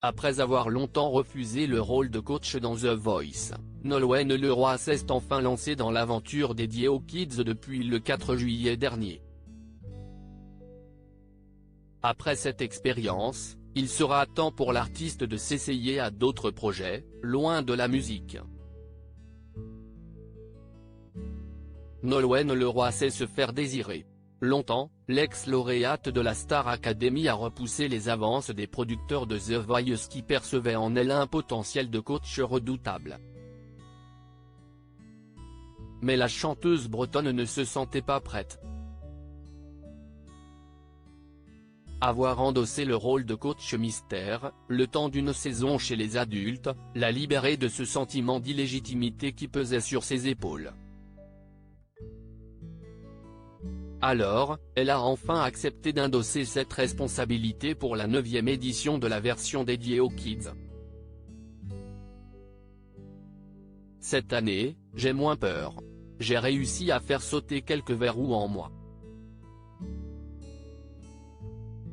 Après avoir longtemps refusé le rôle de coach dans The Voice, Nolwenn Leroy s'est enfin lancé dans l'aventure dédiée aux kids depuis le 4 juillet dernier. Après cette expérience, il sera temps pour l'artiste de s'essayer à d'autres projets, loin de la musique. Nolwenn Leroy sait se faire désirer. Longtemps, l'ex-lauréate de la Star Academy a repoussé les avances des producteurs de The Voice qui percevaient en elle un potentiel de coach redoutable. Mais la chanteuse bretonne ne se sentait pas prête. Avoir endossé le rôle de coach mystère, le temps d'une saison chez les adultes, l'a libérée de ce sentiment d'illégitimité qui pesait sur ses épaules. Alors, elle a enfin accepté d'endosser cette responsabilité pour la 9e édition de la version dédiée aux kids. Cette année, j'ai moins peur. J'ai réussi à faire sauter quelques verrous en moi.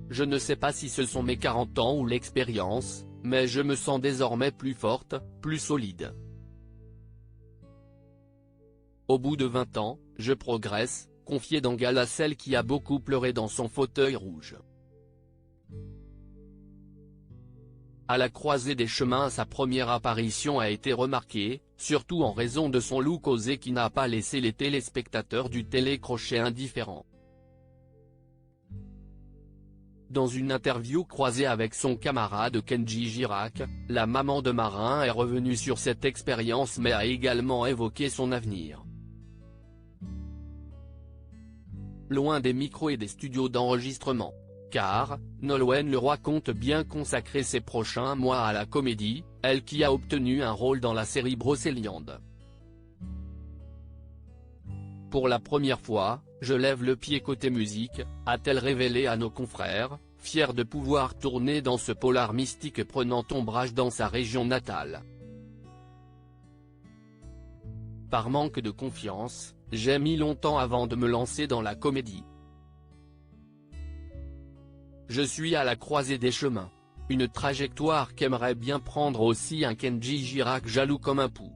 Je ne sais pas si ce sont mes 40 ans ou l'expérience, mais je me sens désormais plus forte, plus solide. Au bout de 20 ans, je progresse, confiée dans Gala celle qui a beaucoup pleuré dans son fauteuil rouge. À la croisée des chemins, sa première apparition a été remarquée, surtout en raison de son look osé qui n'a pas laissé les téléspectateurs du télécrochet indifférents. Dans une interview croisée avec son camarade Kenji Girac, la maman de Marin est revenue sur cette expérience mais a également évoqué son avenir. Loin des micros et des studios d'enregistrement. Car, Nolwenn Leroy compte bien consacrer ses prochains mois à la comédie, elle qui a obtenu un rôle dans la série Brocéliande. Pour la première fois, je lève le pied côté musique, a-t-elle révélé à nos confrères, fière de pouvoir tourner dans ce polar mystique prenant ombrage dans sa région natale. Par manque de confiance, j'ai mis longtemps avant de me lancer dans la comédie. Je suis à la croisée des chemins. Une trajectoire qu'aimerait bien prendre aussi un Kenji Girac jaloux comme un pou.